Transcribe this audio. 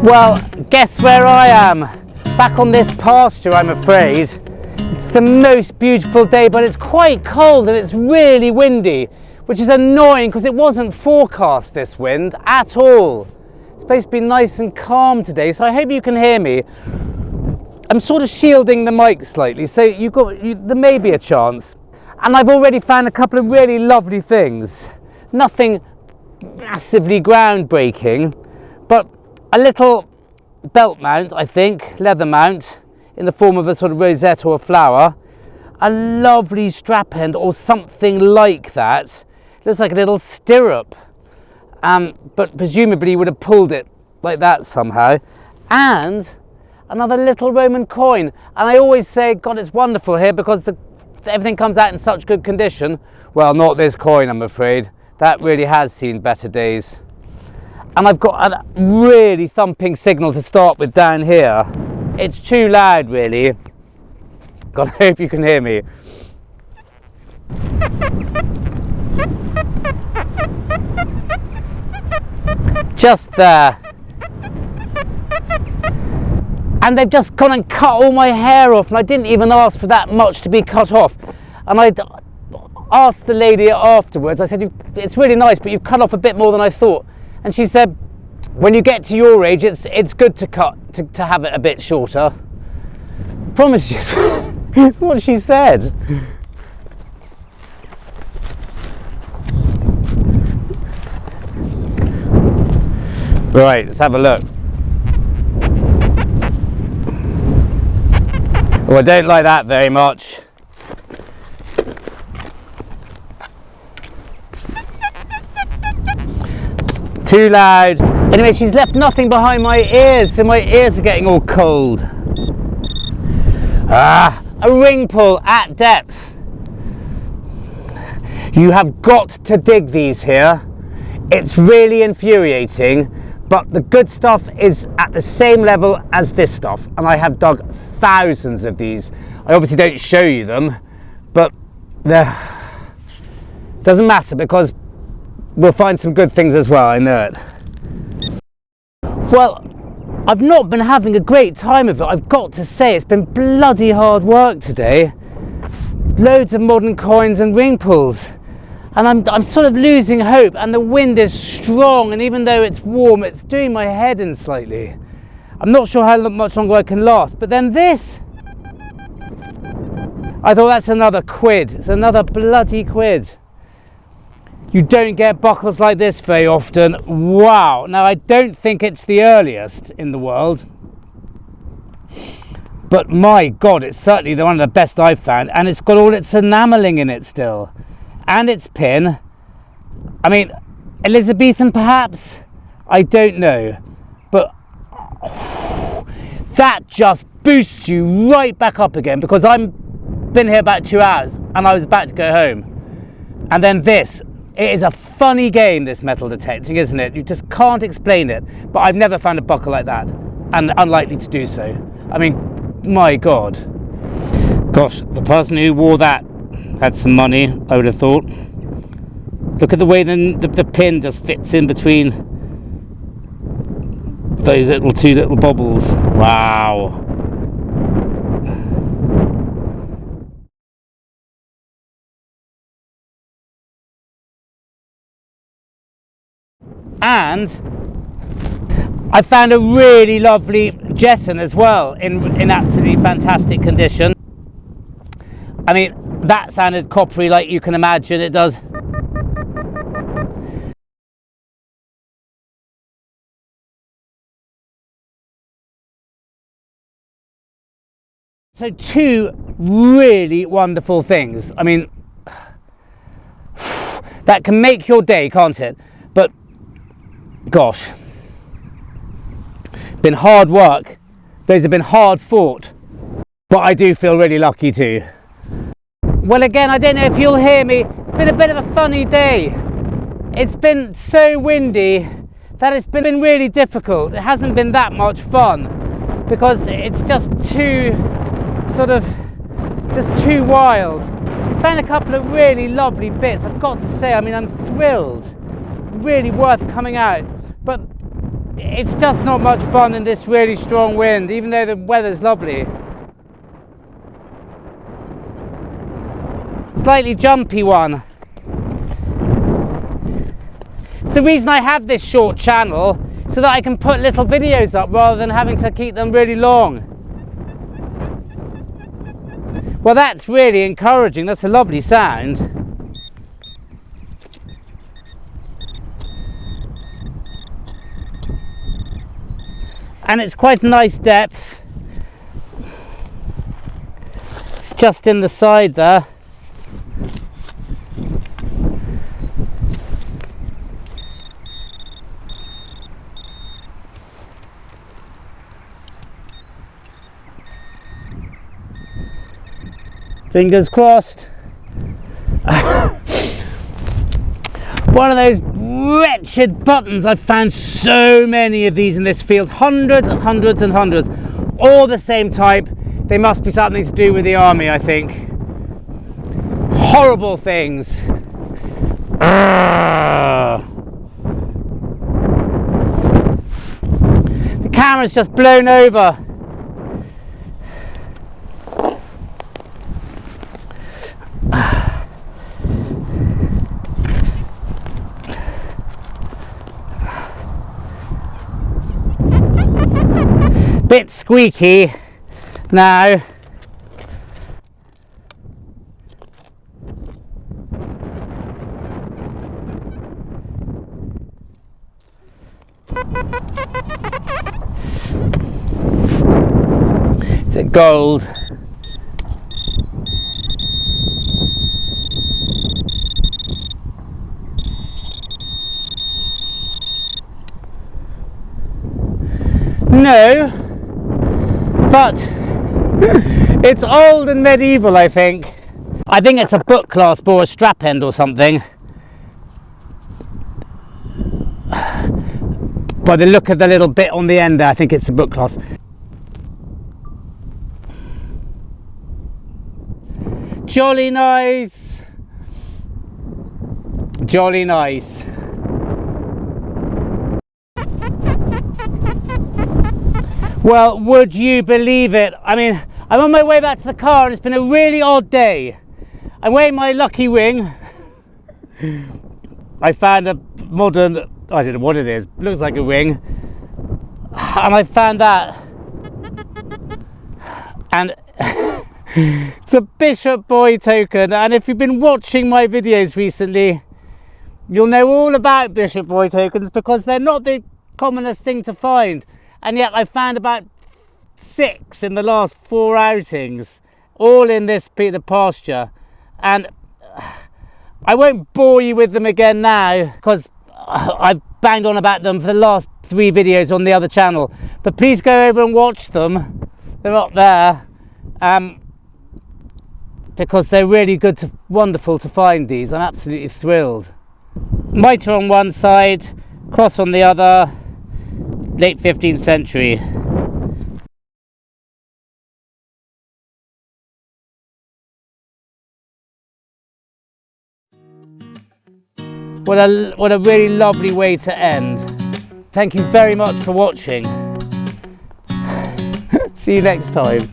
Well, guess where I am? Back on this pasture, I'm afraid. It's the most beautiful day, but it's quite cold and it's really windy, which is annoying because it wasn't forecast, this wind, at all. It's supposed to be nice and calm today, so I hope you can hear me. I'm sort of shielding the mic slightly, so there may be a chance. And I've already found a couple of really lovely things. Nothing massively groundbreaking, but a little belt mount, I think, leather mount, in the form of a sort of rosette or a flower. A lovely strap end or something like that. Looks like a little stirrup, but presumably you would have pulled it like that somehow. And another little Roman coin. And I always say, God, it's wonderful here because everything comes out in such good condition. Well, not this coin, I'm afraid. That really has seen better days. And I've got a really thumping signal to start with down here. It's too loud, really. God, I hope you can hear me. Just there. And they've just gone and cut all my hair off, and I didn't even ask for that much to be cut off. And I asked the lady afterwards, I said, it's really nice, but you've cut off a bit more than I thought. And she said, when you get to your age, it's good to have it a bit shorter. Promise you, that's what she said. Right, let's have a look. Oh, I don't like that very much. Too loud. Anyway, she's left nothing behind my ears, so my ears are getting all cold. A ring pull at depth. You have got to dig these here. It's really infuriating, but the good stuff is at the same level as this stuff, and I have dug thousands of these. I obviously don't show you them, but doesn't matter because we'll find some good things as well, I know it. Well, I've not been having a great time of it, I've got to say. It's been bloody hard work today. Loads of modern coins and ring pulls. And I'm sort of losing hope, and the wind is strong, and even though it's warm, it's doing my head in slightly. I'm not sure how much longer I can last. But then this, I thought that's another quid. It's another bloody quid. You don't get buckles like this very often. Wow. Now, I don't think it's the earliest in the world, but my God, it's certainly one of the best I've found, and it's got all its enamelling in it still, and its pin. I mean, Elizabethan perhaps? I don't know, but that just boosts you right back up again, because I've been here about 2 hours and I was about to go home. And then this. It is a funny game, this metal detecting, isn't it? You just can't explain it. But I've never found a buckle like that, and unlikely to do so. I mean, my God. Gosh, the person who wore that had some money, I would have thought. Look at the way the pin just fits in between those two little bobbles. Wow. And I found a really lovely jeton as well in absolutely fantastic condition. I mean, that sounded coppery like you can imagine it does. So 2 really wonderful things. I mean, that can make your day, can't it? But gosh, been hard work. Those have been hard fought, but I do feel really lucky too. Well, again, I don't know if you'll hear me. It's been a bit of a funny day. It's been so windy that it's been really difficult. It hasn't been that much fun because it's just too wild. Found a couple of really lovely bits. I've got to say, I mean, I'm thrilled. Really worth coming out. But it's just not much fun in this really strong wind, even though the weather's lovely. Slightly jumpy one. It's the reason I have this short channel, so that I can put little videos up rather than having to keep them really long. Well, that's really encouraging. That's a lovely sound. And it's quite a nice depth. It's just in the side there. Fingers crossed. One of those wretched buttons. I've found so many of these in this field, hundreds and hundreds and hundreds, all the same type. They must be something to do with the army, I think. Horrible things. The camera's just blown over. Bit squeaky now. Is it gold? No, but it's old and medieval, I think. I think it's a book clasp or a strap end or something. By the look of the little bit on the end there, I think it's a book clasp. Jolly nice. Jolly nice. Well, would you believe it? I mean, I'm on my way back to the car and it's been a really odd day. I'm wearing my lucky ring. I found a modern, I don't know what it is, looks like a ring. And I found that. And it's a Bishop Boy token. And if you've been watching my videos recently, you'll know all about Bishop Boy tokens because they're not the commonest thing to find. And yet I found about 6 in the last 4 outings, all in this bit of pasture. And I won't bore you with them again now because I've banged on about them for the last 3 videos on the other channel. But please go over and watch them. They're up there. Because they're really good, wonderful to find these. I'm absolutely thrilled. Mitre on one side, cross on the other. Late 15th century. What a really lovely way to end. Thank you very much for watching. See you next time.